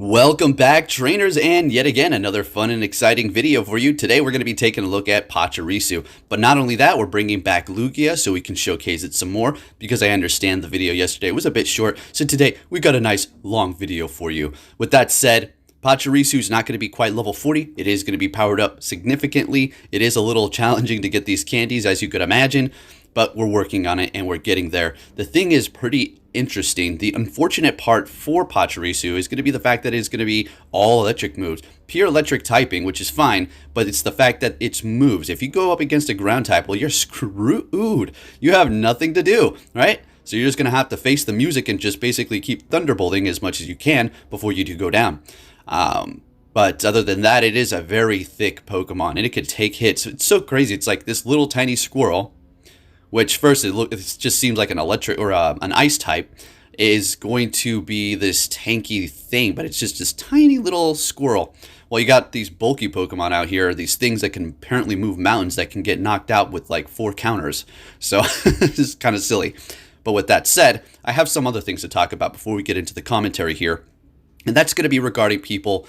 Welcome back, trainers, and yet again another fun and exciting video for you. Today we're going to be taking a look at Pachirisu, but not only that, we're bringing back Lugia so we can showcase it some more because I understand the video yesterday was a bit short, so today we got a nice long video for you. With that said, Pachirisu is not going to be quite level 40. It is going to be powered up significantly. It is a little challenging to get these candies, as you could imagine, but we're working on it and we're getting there. The thing is pretty interesting. The unfortunate part for Pachirisu is going to be the fact that it's going to be all electric moves. Pure electric typing, which is fine, but it's the fact that it's moves. If you go up against a ground type, well, you're screwed. You have nothing to do, right? So you're just going to have to face the music and just basically keep thunderbolting as much as you can before you do go down. But other than that, it is a very thick Pokemon, and it can take hits. It's so crazy. It's like this little tiny squirrel, which first it just seems like an electric or an ice type, is going to be this tanky thing, but it's just this tiny little squirrel. Well, you got these bulky Pokemon out here, these things that can apparently move mountains that can get knocked out with like 4 counters. So it's kind of silly. But with that said, I have some other things to talk about before we get into the commentary here. And that's going to be regarding people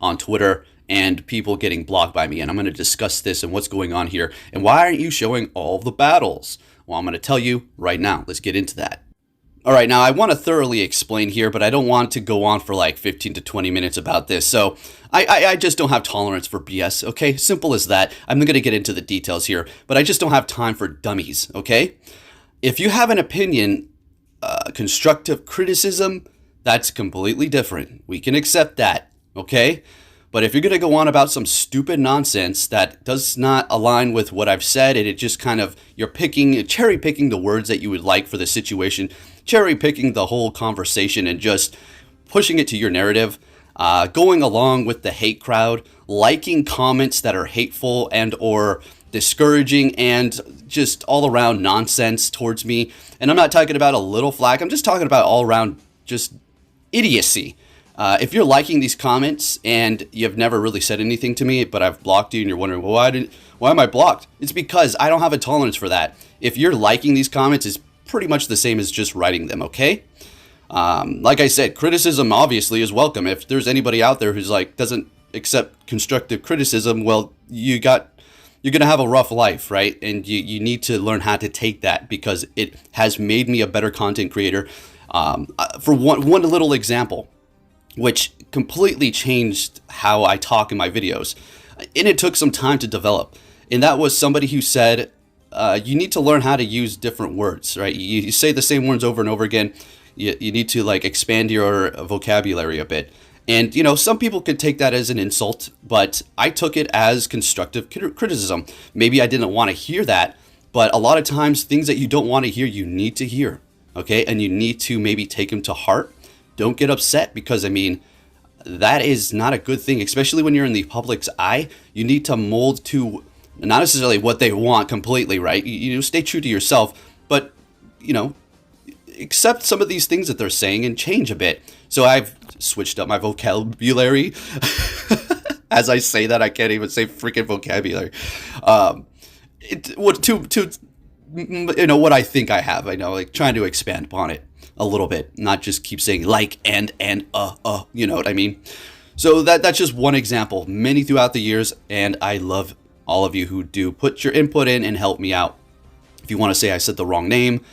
on Twitter and people getting blocked by me. And I'm going to discuss this and what's going on here. And why aren't you showing all the battles? Well, I'm going to tell you right now. Let's get into that. All right, now I want to thoroughly explain here, but I don't want to go on for like 15 to 20 minutes about this. So I just don't have tolerance for BS, okay? Simple as that. I'm going to get into the details here, but I just don't have time for dummies, okay? If you have an opinion, constructive criticism, that's completely different. We can accept that, okay? But if you're going to go on about some stupid nonsense that does not align with what I've said, and it just kind of, you're cherry picking the words that you would like for the situation, cherry picking the whole conversation and just pushing it to your narrative, going along with the hate crowd, liking comments that are hateful and or discouraging and just all around nonsense towards me. And I'm not talking about a little flack. I'm just talking about all around just idiocy. If you're liking these comments and you've never really said anything to me, but I've blocked you and you're wondering, well, why am I blocked? It's because I don't have a tolerance for that. If you're liking these comments, it's pretty much the same as just writing them, okay? Like I said, criticism obviously is welcome. If there's anybody out there who's like, doesn't accept constructive criticism, well, you're going to have a rough life, right? And you need to learn how to take that because it has made me a better content creator. For one little example, which completely changed how I talk in my videos. And it took some time to develop. And that was somebody who said, you need to learn how to use different words, right? You say the same words over and over again. You need to like expand your vocabulary a bit. And, you know, some people could take that as an insult, but I took it as constructive criticism. Maybe I didn't want to hear that, but a lot of times things that you don't want to hear, you need to hear, okay? And you need to maybe take them to heart. Don't get upset because, I mean, that is not a good thing, especially when you're in the public's eye. You need to mold to not necessarily what they want completely, right? You stay true to yourself, but, you know, accept some of these things that they're saying and change a bit. So I've switched up my vocabulary. As I say that, I can't even say freaking vocabulary. What I think I have, I know, like trying to expand upon it a little bit, not just keep saying like and you know what I mean? So that's just one example, many throughout the years, and I love all of you who do put your input in and help me out. If you want to say I said the wrong name,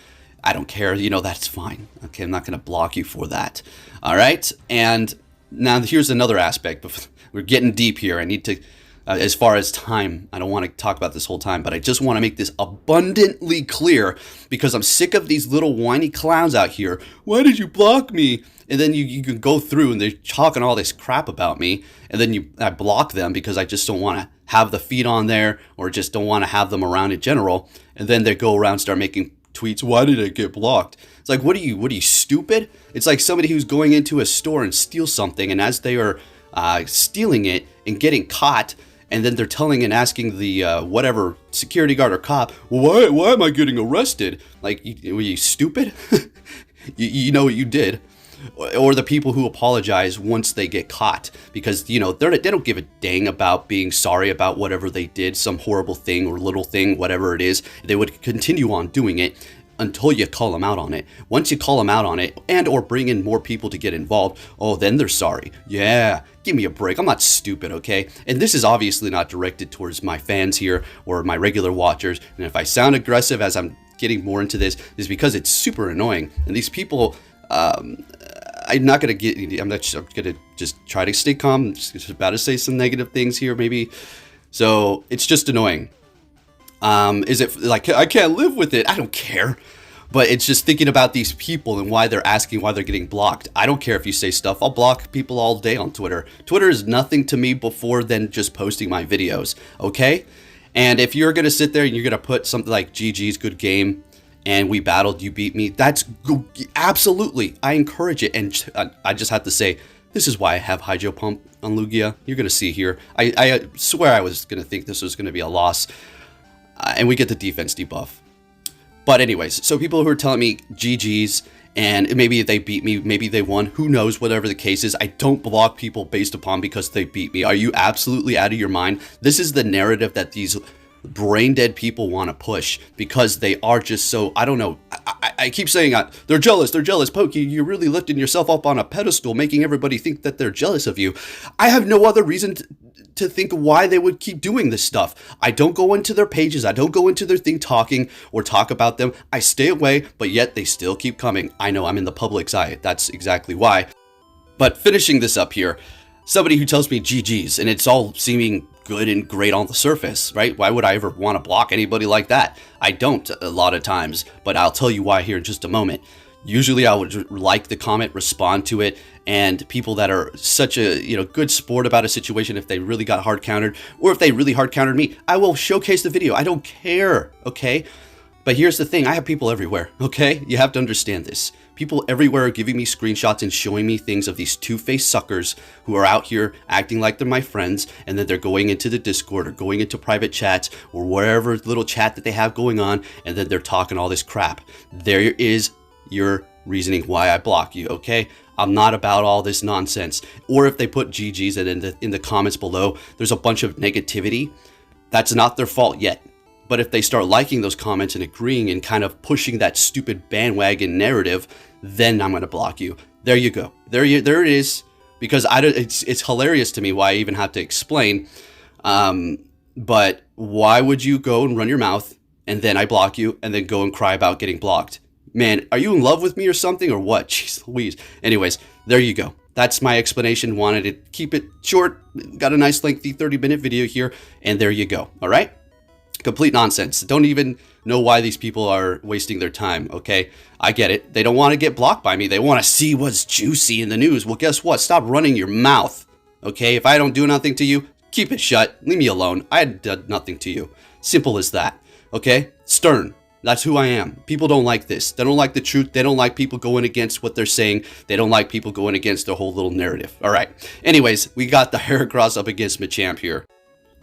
I don't care, you know, that's fine. Okay, I'm not going to block you for that. All right, and now here's another aspect. We're getting deep here. I need to, as far as time, I don't want to talk about this whole time, but I just want to make this abundantly clear because I'm sick of these little whiny clowns out here. Why did you block me? And then you can go through and they're talking all this crap about me, and then I block them because I just don't want to have the feed on there or just don't want to have them around in general. And then they go around, start making tweets. Why did I get blocked? It's like, what are you stupid? It's like somebody who's going into a store and steal something, and as they are stealing it and getting caught, and then they're telling and asking the whatever security guard or cop, well, why am I getting arrested? Like, were you stupid? you know what you did. Or the people who apologize once they get caught because, you know, they don't give a dang about being sorry about whatever they did, some horrible thing or little thing, whatever it is. They would continue on doing it. until you call them out on it. Once you call them out on it and or bring in more people to get involved, oh, then they're sorry. Yeah, give me a break. I'm not stupid, okay? And this is obviously not directed towards my fans here or my regular watchers. And if I sound aggressive as I'm getting more into this, is because it's super annoying. And these people, I'm not gonna just try to stay calm. I'm just about to say some negative things here, maybe. So it's just annoying. Is it like I can't live with it? I don't care. But it's just thinking about these people and why they're asking why they're getting blocked. I don't care if you say stuff. I'll block people all day on Twitter. Twitter is nothing to me before than just posting my videos, okay? And if you're going to sit there and you're going to put something like GG's good game and we battled, you beat me, that's absolutely, I encourage it. And I just have to say, this is why I have Hydro Pump on Lugia. You're going to see here. I swear I was going to think this was going to be a loss. And we get the defense debuff. But anyways, so people who are telling me GG's and maybe they beat me, maybe they won, who knows, whatever the case is, I don't block people based upon because they beat me. Are you absolutely out of your mind? This is the narrative that these brain dead people want to push because they are just so, I don't know. I keep saying they're jealous. Pokey, you're really lifting yourself up on a pedestal, making everybody think that they're jealous of you. I have no other reason to think why they would keep doing this stuff. I don't go into their pages. I don't go into their thing talking or talk about them. I stay away, but yet they still keep coming. I know I'm in the public's eye. That's exactly why. But finishing this up here, somebody who tells me GG's and it's all seeming good and great on the surface, right? Why would I ever want to block anybody like that? I don't a lot of times, but I'll tell you why here in just a moment. Usually I would like the comment, respond to it, and people that are such a good sport about a situation, if they really got hard countered or if they really hard countered me, I will showcase the video. I don't care, okay? But here's the thing, I have people everywhere, okay? You have to understand this. People everywhere are giving me screenshots and showing me things of these two-faced suckers who are out here acting like they're my friends, and then they're going into the Discord or going into private chats or wherever little chat that they have going on, and then they're talking all this crap. There is your reasoning why I block you, okay? I'm not about all this nonsense. Or if they put GG's and in the comments below, there's a bunch of negativity, that's not their fault yet. But if they start liking those comments and agreeing and kind of pushing that stupid bandwagon narrative, then I'm going to block you. There you go. There it is. Because it's hilarious to me why I even have to explain. But why would you go and run your mouth and then I block you and then go and cry about getting blocked? Man, are you in love with me or something or what? Jeez Louise. Anyways, there you go. That's my explanation. Wanted to keep it short. Got a nice lengthy 30-minute video here. And there you go. All right? Complete nonsense. Don't even know why these people are wasting their time, okay? I get it. They don't want to get blocked by me. They want to see what's juicy in the news. Well, guess what? Stop running your mouth, okay? If I don't do nothing to you, keep it shut. Leave me alone. I had done nothing to you. Simple as that, okay? Stern. That's who I am. People don't like this. They don't like the truth. They don't like people going against what they're saying. They don't like people going against their whole little narrative. All right. Anyways, we got the Heracross up against Machamp here.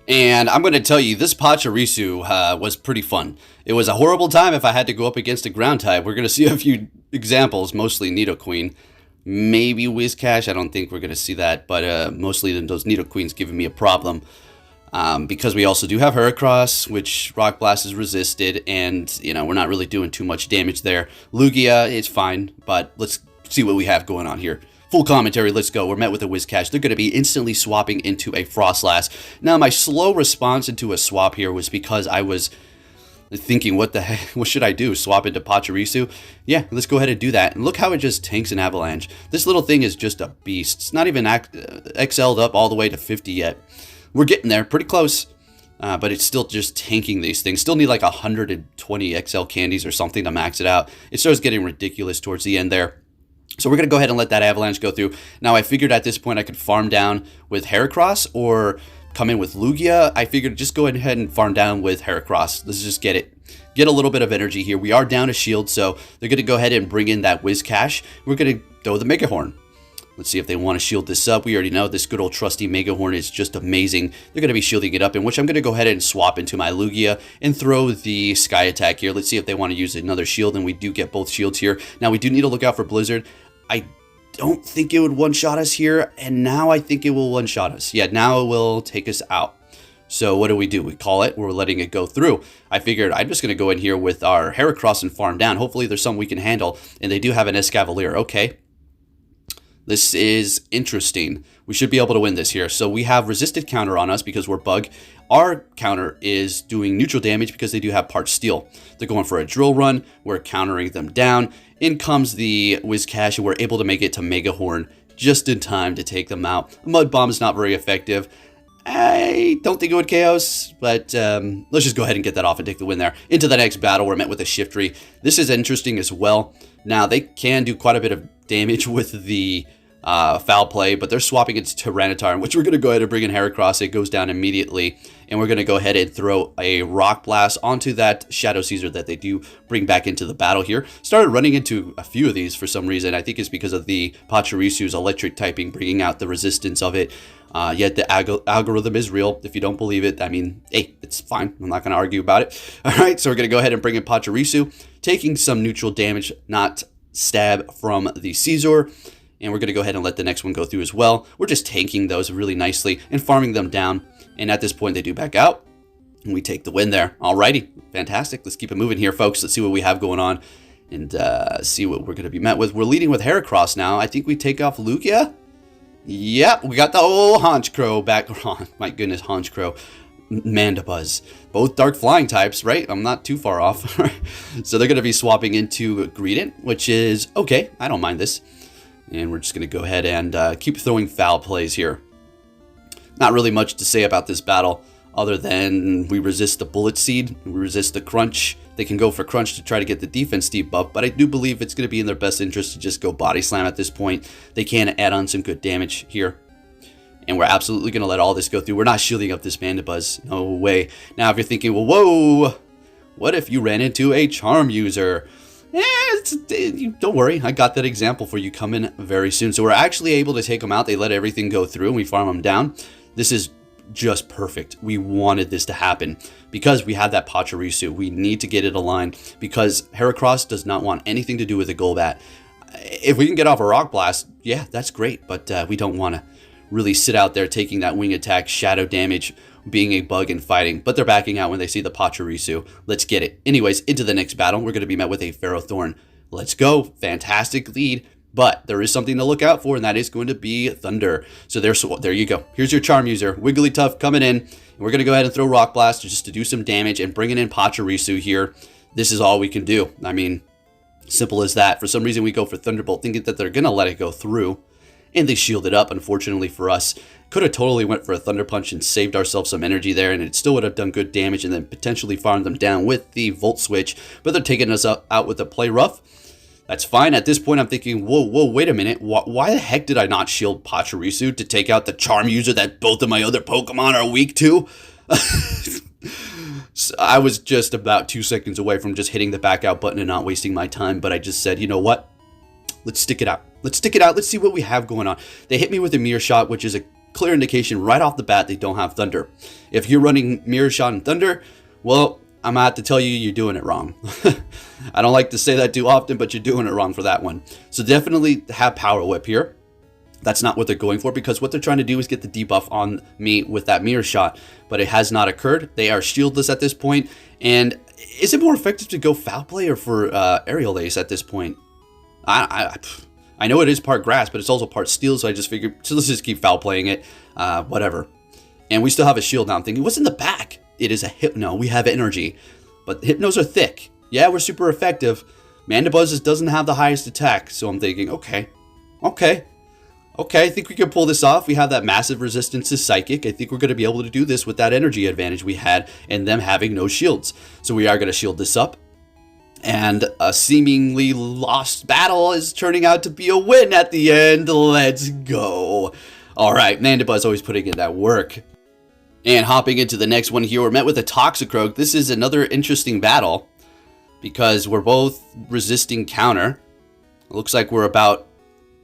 And I'm going to tell you, this Pachirisu was pretty fun. It was a horrible time if I had to go up against a ground type. We're going to see a few examples, mostly Nidoqueen. Maybe Whiscash, I don't think we're going to see that, but mostly those Nidoqueens giving me a problem. Because we also do have Heracross, which Rock Blast is resisted, and, we're not really doing too much damage there. Lugia is fine, but let's see what we have going on here. Full commentary, let's go. We're met with a Whiscash. They're going to be instantly swapping into a Frostlass. Now, my slow response into a swap here was because I was thinking, what the heck, what should I do? Swap into Pachirisu? Yeah, let's go ahead and do that. And look how it just tanks an Avalanche. This little thing is just a beast. It's not even XL'd up all the way to 50 yet. We're getting there, pretty close. But it's still just tanking these things. Still need like 120 XL candies or something to max it out. It starts getting ridiculous towards the end there. So we're going to go ahead and let that Avalanche go through. Now, I figured at this point I could farm down with Heracross or come in with Lugia. I figured just go ahead and farm down with Heracross. Let's just get a little bit of energy here. We are down a shield, so they're going to go ahead and bring in that Whiscash. We're going to throw the Mega Horn. Let's see if they want to shield this up. We already know this good old trusty Mega Horn is just amazing. They're going to be shielding it up, in which I'm going to go ahead and swap into my Lugia and throw the Sky Attack here. Let's see if they want to use another shield, and we do get both shields here. Now, we do need to look out for Blizzard. I don't think it would one-shot us here, and now I think it will one-shot us. Yeah, now it will take us out. So what do? We call it. We're letting it go through. I figured I'm just going to go in here with our Heracross and farm down. Hopefully there's something we can handle. And they do have an Escavalier. Okay. This is interesting. We should be able to win this here. So we have resisted counter on us because we're bug. Our counter is doing neutral damage because they do have part steel. They're going for a drill run. We're countering them down. In comes the Whiscash, and we're able to make it to Mega Horn just in time to take them out. Mud Bomb is not very effective. I don't think it would Chaos, but let's just go ahead and get that off and take the win there. Into the next battle, we're met with a Shiftry. This is interesting as well. Now, they can do quite a bit of damage with the foul play, but they're swapping it to Tyranitar, which we're going to go ahead and bring in Heracross. It goes down immediately, and we're going to go ahead and throw a Rock Blast onto that Shadow Caesar that they do bring back into the battle here. Started running into a few of these for some reason. I think it's because of the Pachirisu's electric typing, bringing out the resistance of it. Yet the algorithm is real. If you don't believe it, I mean, hey, it's fine. I'm not going to argue about it. All right, so we're going to go ahead and bring in Pachirisu, taking some neutral damage, not stab from the Caesar. And we're going to go ahead and let the next one go through as well. We're just tanking those really nicely and farming them down. And at this point, they do back out. And we take the win there. Alrighty, fantastic. Let's keep it moving here, folks. Let's see what we have going on and see what we're going to be met with. We're leading with Heracross now. I think we take off Lugia. Yep, we got the old Honchkrow back. Oh, my goodness, Honchkrow. Mandibuzz. Both dark flying types, right? I'm not too far off. So they're going to be swapping into Greedent, which is okay. I don't mind this. And we're just going to go ahead and keep throwing foul plays here. Not really much to say about this battle other than we resist the Bullet Seed. We resist the Crunch. They can go for Crunch to try to get the defense debuff, but I do believe it's going to be in their best interest to just go Body Slam at this point. They can add on some good damage here. And we're absolutely going to let all this go through. We're not shielding up this Mandibuzz. No way. Now, if you're thinking, well, whoa, what if you ran into a Charm User? Don't worry, I got that example for you coming very soon. So we're actually able to take them out. They let everything go through and we farm them down. This is just perfect. We wanted this to happen because we had that Pachirisu. We need to get it aligned because Heracross does not want anything to do with the Golbat. If we can get off a Rock Blast, yeah, that's great, but we don't want to really sit out there taking that wing attack, shadow damage, being a bug and fighting, but they're backing out when they see the Pachirisu. Let's get it. Anyways, into the next battle, we're going to be met with a Ferrothorn. Let's go. Fantastic lead, but there is something to look out for, and that is going to be Thunder. So there you go. Here's your Charm User. Wigglytuff coming in. And we're going to go ahead and throw Rock Blast just to do some damage and bringing in Pachirisu here. This is all we can do. I mean, simple as that. For some reason, we go for Thunderbolt, thinking that they're going to let it go through. And they shielded up, unfortunately for us. Could have totally went for a Thunder Punch and saved ourselves some energy there, and it still would have done good damage and then potentially farmed them down with the Volt Switch. But they're taking us out with the Play Rough. That's fine. At this point, I'm thinking, whoa, wait a minute. Why the heck did I not shield Pachirisu to take out the Charm User that both of my other Pokemon are weak to? So I was just about 2 seconds away from just hitting the back out button and not wasting my time, but I just said, you know what? Let's stick it out. Let's stick it out. Let's see what we have going on. They hit me with a Mirror Shot, which is a clear indication right off the bat they don't have Thunder. If you're running Mirror Shot and Thunder, well, I'm going to have to tell you you're doing it wrong. I don't like to say that too often, but you're doing it wrong for that one. So definitely have Power Whip here. That's not what they're going for because what they're trying to do is get the debuff on me with that Mirror Shot, but it has not occurred. They are shieldless at this point. And is it more effective to go Foul Play or for Aerial Ace at this point? I know it is part grass, but it's also part steel, so I just figured, so let's just keep foul playing it, whatever. And we still have a shield now. I'm thinking, what's in the back? It is a Hypno. We have energy, but Hypnos are thick. Yeah, we're super effective. Mandibuzz doesn't have the highest attack, so I'm thinking, okay, I think we can pull this off. We have that massive resistance to Psychic. I think we're going to be able to do this with that energy advantage we had and them having no shields. So we are going to shield this up. And a seemingly lost battle is turning out to be a win at the end. Let's go. All right, Mandibuzz always putting in that work. And hopping into the next one here, we're met with a Toxicroak. This is another interesting battle because we're both resisting counter. It looks like we're about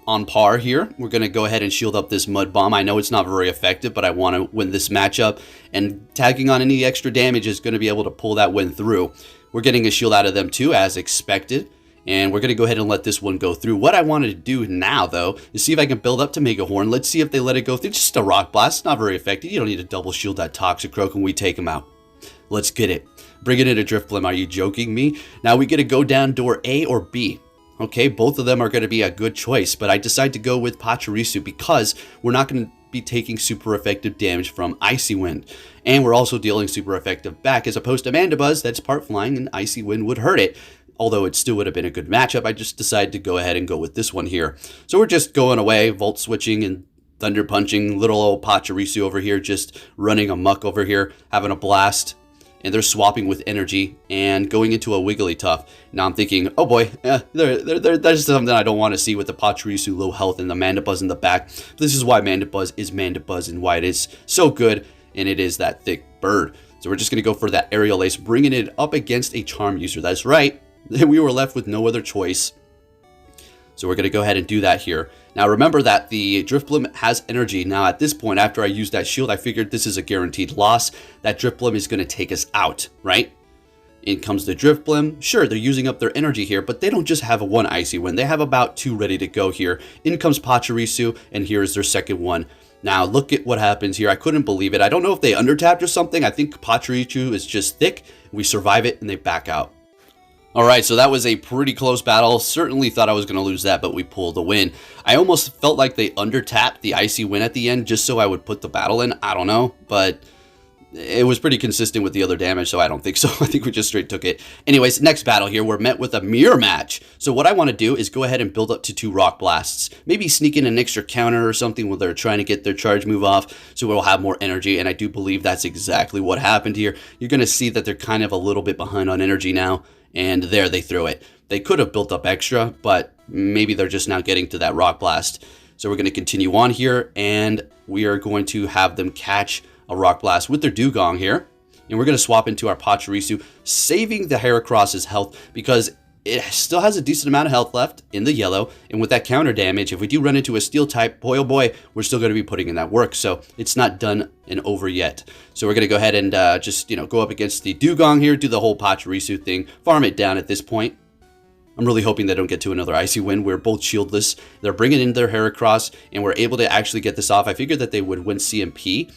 on par here. We're going to go ahead and shield up this Mud Bomb. I know it's not very effective, but I want to win this matchup. And tagging on any extra damage is going to be able to pull that win through. We're getting a shield out of them too, as expected. And we're going to go ahead and let this one go through. What I wanted to do now, though, is see if I can build up to Mega Horn. Let's see if they let it go through. Just a Rock Blast. Not very effective. You don't need to double shield that Toxicroak and we take him out. Let's get it. Bring it in a Drifblim. Are you joking me? Now we get to go down door A or B. Okay, both of them are going to be a good choice, but I decide to go with Pachirisu because we're not going to be taking super effective damage from Icy Wind. And we're also dealing super effective back as opposed to Mandibuzz that's part flying and Icy Wind would hurt it. Although it still would have been a good matchup, I just decided to go ahead and go with this one here. So we're just going away, Volt switching and Thunder punching. Little old Pachirisu over here just running amok over here, having a blast. And they're swapping with energy and going into a Wigglytuff. Now I'm thinking, oh boy, there's something I don't want to see with the Pachirisu low health and the Mandibuzz in the back. This is why Mandibuzz is Mandibuzz and why it is so good, and it is that thick bird. So we're just going to go for that Aerial Ace, bringing it up against a Charm user. That's right. We were left with no other choice. So we're going to go ahead and do that here. Now remember that the Drifblim has energy. Now at this point, after I used that shield, I figured this is a guaranteed loss. That Drifblim is going to take us out, right? In comes the Drifblim. Sure, they're using up their energy here, but they don't just have a one Icy Wind. They have about two ready to go here. In comes Pachirisu, and here is their second one. Now look at what happens here. I couldn't believe it. I don't know if they undertapped or something. I think Pachirisu is just thick. We survive it, and they back out. Alright, so that was a pretty close battle. Certainly thought I was going to lose that, but we pulled the win. I almost felt like they undertapped the Icy Wind at the end just so I would put the battle in. I don't know, but it was pretty consistent with the other damage, so I don't think so. I think we just straight took it. Anyways, next battle here, we're met with a mirror match. So what I want to do is go ahead and build up to 2 Rock Blasts. Maybe sneak in an extra counter or something where they're trying to get their charge move off so we'll have more energy, and I do believe that's exactly what happened here. You're going to see that they're kind of a little bit behind on energy now. And there they threw it. They could have built up extra, but maybe they're just now getting to that Rock Blast. So we're going to continue on here, and we are going to have them catch a Rock Blast with their Dugong here. And we're going to swap into our Pachirisu, saving the Heracross's health because it still has a decent amount of health left in the yellow. And with that counter damage, if we do run into a steel type, boy oh boy, we're still going to be putting in that work. So it's not done and over yet. So we're going to go ahead and just, go up against the Dugong here, do the whole Pachirisu thing, farm it down at this point. I'm really hoping they don't get to another Icy Wind. We're both shieldless. They're bringing in their Heracross, and we're able to actually get this off. I figured that they would win CMP.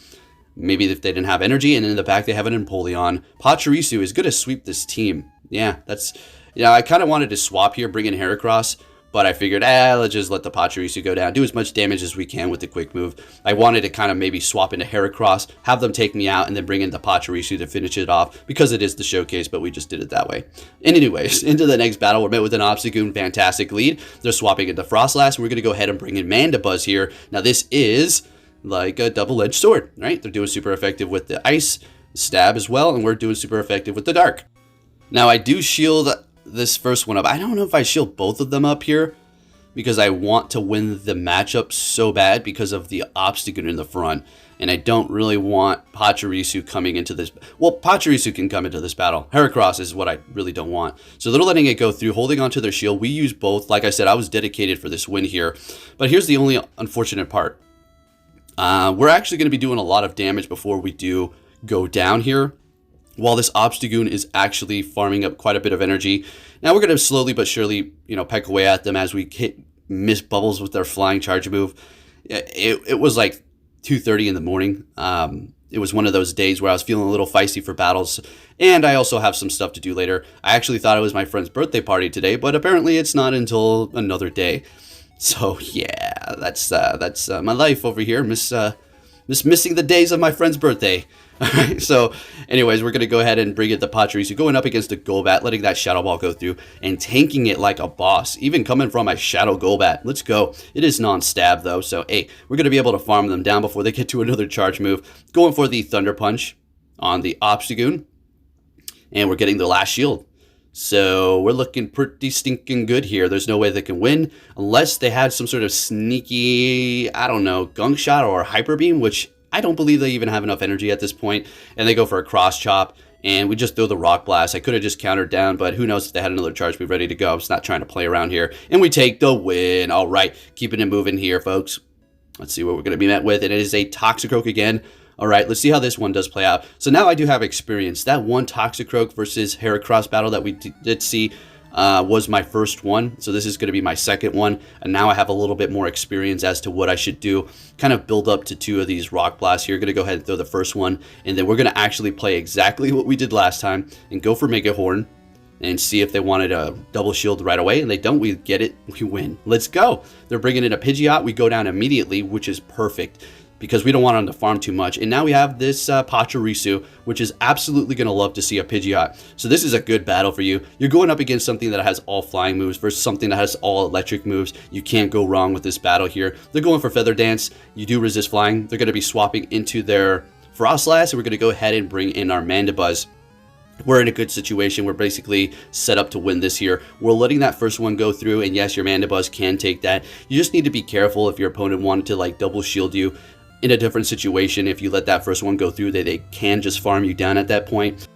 Maybe if they didn't have energy, and in the back they have an Empoleon. Pachirisu is going to sweep this team. Yeah, that's... I kind of wanted to swap here, bring in Heracross, but I figured, let's just let the Pachirisu go down, do as much damage as we can with the quick move. I wanted to kind of maybe swap into Heracross, have them take me out, and then bring in the Pachirisu to finish it off, because it is the showcase, but we just did it that way. And anyways, into the next battle, we're met with an Obstagoon, fantastic lead. They're swapping into Frostlass, and we're going to go ahead and bring in Mandibuzz here. Now this is like a double-edged sword, right? They're doing super effective with the Ice Stab as well, and we're doing super effective with the Dark. Now I do shield this first one up. I don't know if I shield both of them up here because I want to win the matchup so bad because of the Obstagoon in the front, and I don't really want Pachirisu coming into this. Well, Pachirisu can come into this battle. Heracross is what I really don't want. So they're letting it go through, holding onto their shield. We use both. Like I said, I was dedicated for this win here, but here's the only unfortunate part. We're actually going to be doing a lot of damage before we do go down here, while this Obstagoon is actually farming up quite a bit of energy. Now we're going to slowly but surely, peck away at them as we miss bubbles with their flying charge move. It was like 2:30 in the morning. It was one of those days where I was feeling a little feisty for battles, and I also have some stuff to do later. I actually thought it was my friend's birthday party today, but apparently it's not until another day. So yeah, that's my life over here. Missing the days of my friend's birthday. Alright, so anyways, we're going to go ahead and bring in the Pachirisu, going up against the Golbat, letting that Shadow Ball go through, and tanking it like a boss, even coming from my Shadow Golbat. Let's go. It is non-stab, though, so hey, we're going to be able to farm them down before they get to another charge move. Going for the Thunder Punch on the Obstagoon, and we're getting the last shield. So we're looking pretty stinking good here. There's no way they can win unless they had some sort of sneaky, I don't know, Gunk Shot or Hyper Beam, which I don't believe they even have enough energy at this point. And they go for a Cross Chop, and we just throw the Rock Blast. I could have just countered down, but who knows if they had another charge move ready to go. I'm just not trying to play around here. And we take the win. All right, keeping it moving here, folks. Let's see what we're going to be met with. And it is a Toxicroak again. All right, let's see how this one does play out. So now I do have experience. That one Toxicroak versus Heracross battle that we did see, was my first one. So this is going to be my second one. And now I have a little bit more experience as to what I should do. Kind of build up to 2 of these rock blasts here. Going to go ahead and throw the first one. And then we're going to actually play exactly what we did last time and go for Mega Horn and see if they wanted a double shield right away. And they don't. We get it. We win. Let's go. They're bringing in a Pidgeot. We go down immediately, which is perfect, because we don't want them to farm too much. And now we have this Pachirisu, which is absolutely going to love to see a Pidgeot. So this is a good battle for you. You're going up against something that has all flying moves versus something that has all electric moves. You can't go wrong with this battle here. They're going for Feather Dance. You do resist flying. They're going to be swapping into their Frostlass, and we're going to go ahead and bring in our Mandibuzz. We're in a good situation. We're basically set up to win this here. We're letting that first one go through, and yes, your Mandibuzz can take that. You just need to be careful if your opponent wanted to like double shield you. In a different situation, if you let that first one go through, they can just farm you down at that point.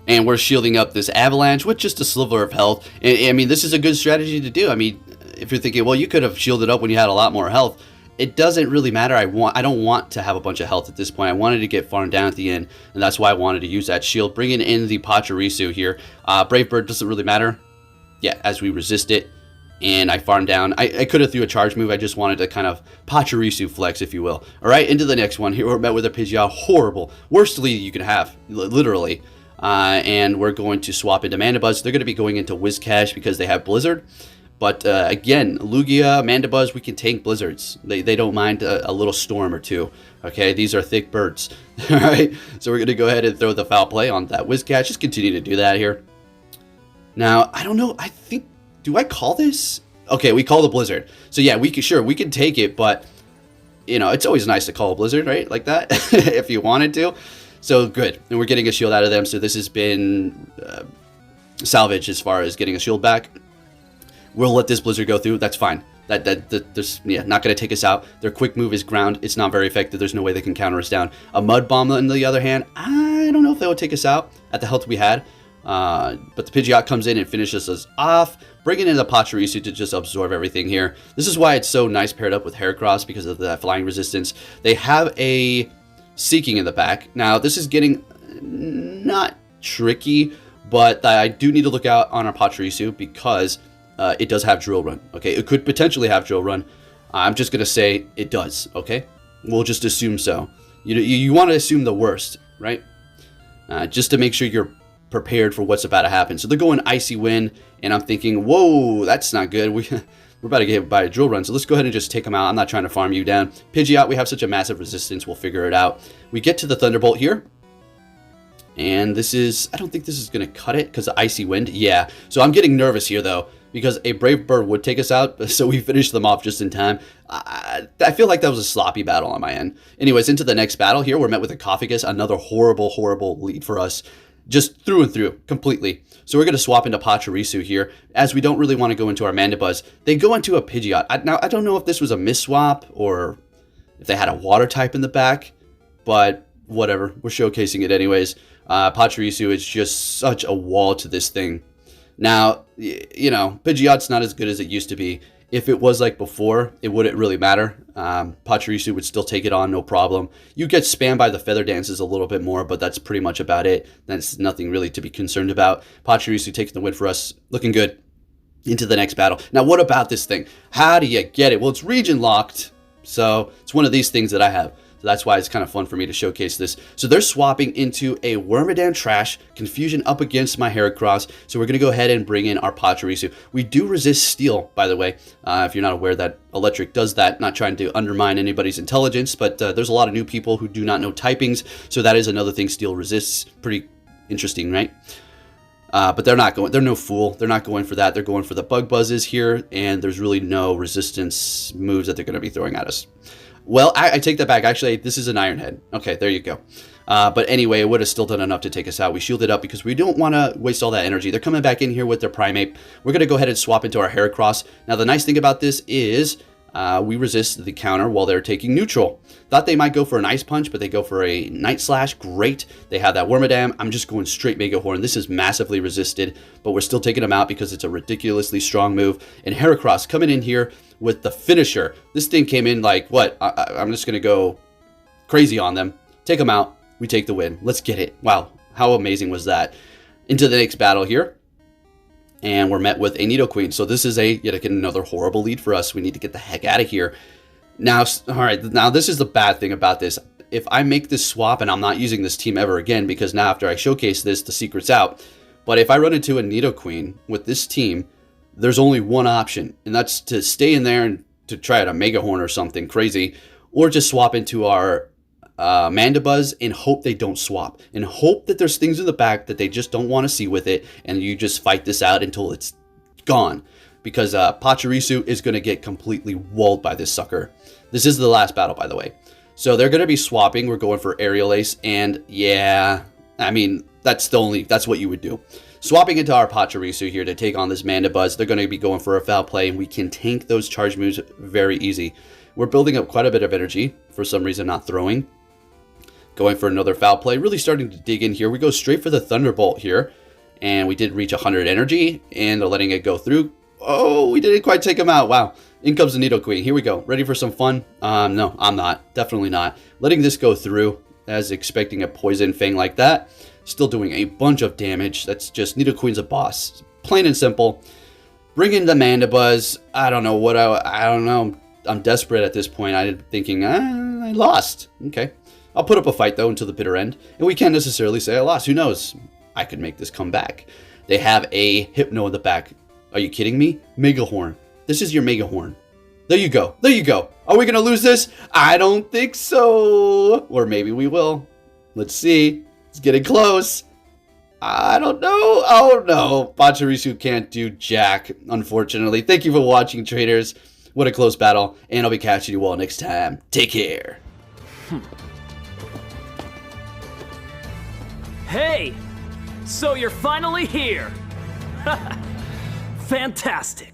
And we're shielding up this Avalanche with just a sliver of health. I mean, this is a good strategy to do. I mean, if you're thinking, well, you could have shielded up when you had a lot more health. It doesn't really matter. I don't want to have a bunch of health at this point. I wanted to get farmed down at the end, and that's why I wanted to use that shield. Bringing in the Pachirisu here. Brave Bird doesn't really matter. Yeah, as we resist it. And I farmed down. I could have threw a charge move. I just wanted to kind of Pachirisu flex, if you will. All right, into the next one. Here we're met with a Pidgeot. Horrible. Worst lead you can have, literally. And we're going to swap into Mandibuzz. They're going to be going into Whiscash because they have Blizzard. But again, Lugia, Mandibuzz, we can tank Blizzards. They don't mind a little storm or two. Okay, these are thick birds. All right, so we're going to go ahead and throw the foul play on that Whiscash. Just continue to do that here. Now, I don't know. I think... Do I call this? Okay, we call the Blizzard. So yeah, we can take it, but you know, it's always nice to call a Blizzard, right? Like that, if you wanted to. So good, and we're getting a shield out of them. So this has been salvaged as far as getting a shield back. We'll let this Blizzard go through. That's fine. There's not going to take us out. Their quick move is ground. It's not very effective. There's no way they can counter us down. A Mud Bomb, on the other hand, I don't know if they would take us out at the health we had. But the Pidgeot comes in and finishes us off, bringing in the Pachirisu to just absorb everything here. This is why it's so nice paired up with Heracross, because of the flying resistance. They have a Seeking in the back. Now, this is getting not tricky, but I do need to look out on our Pachirisu because it does have Drill Run. Okay, it could potentially have Drill Run. I'm just going to say it does, okay? We'll just assume so. You want to assume the worst, right? Just to make sure you're prepared for what's about to happen. So they're going Icy Wind, and I'm thinking, whoa, that's not good. We're about to get hit by a Drill Run, so let's go ahead and just take them out. I'm not trying to farm you down. Pidgeot, we have such a massive resistance, we'll figure it out. We get to the Thunderbolt here, and this is, I don't think this is going to cut it because of Icy Wind. Yeah, so I'm getting nervous here, though, because a Brave Bird would take us out, so we finished them off just in time. I feel like that was a sloppy battle on my end. Anyways, into the next battle here, we're met with a Coffagus, another horrible, horrible lead for us. Just through and through, completely. So we're going to swap into Pachirisu here, as we don't really want to go into our Mandibuzz. They go into a Pidgeot. Now, I don't know if this was a misswap or if they had a water type in the back, but whatever. We're showcasing it anyways. Pachirisu is just such a wall to this thing. Now, you know, Pidgeot's not as good as it used to be. If it was like before, it wouldn't really matter. Pachirisu would still take it on, no problem. You get spammed by the Feather Dances a little bit more, but that's pretty much about it. That's nothing really to be concerned about. Pachirisu taking the win for us. Looking good. Into the next battle. Now, what about this thing? How do you get it? Well, it's region locked, so it's one of these things that I have. So that's why it's kind of fun for me to showcase this. So they're swapping into a Wormadam Trash, Confusion up against my Heracross. So we're going to go ahead and bring in our Pachirisu. We do resist Steel, by the way, if you're not aware that Electric does that. Not trying to undermine anybody's intelligence, but there's a lot of new people who do not know typings. So that is another thing Steel resists. Pretty interesting, right? But they're not going, they're no fool. They're not going for that. They're going for the Bug Buzzes here, and there's really no resistance moves that they're going to be throwing at us. Well, I take that back. Actually, this is an Iron Head. Okay, there you go. But anyway, it would have still done enough to take us out. We shielded up because we don't want to waste all that energy. They're coming back in here with their Primeape. We're going to go ahead and swap into our Heracross. Now, the nice thing about this is we resist the counter while they're taking neutral. Thought they might go for an Ice Punch, but they go for a Night Slash. Great. They have that Wormadam. I'm just going straight Mega Horn. This is massively resisted, but we're still taking them out because it's a ridiculously strong move. And Heracross coming in here with the finisher. This thing came in like, what? I'm just going to go crazy on them. Take them out. We take the win. Let's get it. Wow. How amazing was that? Into the next battle here. and we're met with a Nidoqueen. So this is yet again another horrible lead for us. We need to get the heck out of here. Now, all right, now this is the bad thing about this. If I make this swap, and I'm not using this team ever again, because now after I showcase this, the secret's out. But if I run into a Nidoqueen with this team, there's only one option, and that's to stay in there and to try a Mega Horn or something crazy, or just swap into our Mandibuzz and hope they don't swap, and hope that there's things in the back that they just don't want to see with it, and you just fight this out until it's gone. Because Pachirisu is going to get completely walled by this sucker. This is the last battle, by the way. So they're going to be swapping. We're going for Aerial Ace, and yeah, I mean, that's what you would do. Swapping into our Pachirisu here to take on this Mandibuzz, they're going to be going for a foul play, and we can tank those charge moves very easy. We're building up quite a bit of energy, for some reason not throwing. Going for another foul play, really starting to dig in here. We go straight for the Thunderbolt here, and we did reach 100 energy, and they're letting it go through. Oh, we didn't quite take him out. Wow. In comes the Nidoqueen. Here we go. Ready for some fun? No, I'm not. Definitely not. Letting this go through, as expecting a Poison Fang like that. Still doing a bunch of damage. That's just Nidoqueen's a boss. Plain and simple. Bring in the Mandibuzz. I don't know what I don't know. I'm desperate at this point. I'm thinking, I lost. Okay. I'll put up a fight, though, until the bitter end. And we can't necessarily say I lost. Who knows? I could make this come back. They have a Hypno in the back. Are you kidding me? Mega Horn. This is your Mega Horn. There you go. There you go. Are we going to lose this? I don't think so. Or maybe we will. Let's see. It's getting close. I don't know. Oh, no. Pachirisu can't do jack, unfortunately. Thank you for watching, traders. What a close battle. And I'll be catching you all next time. Take care. Hey! So you're finally here! Fantastic!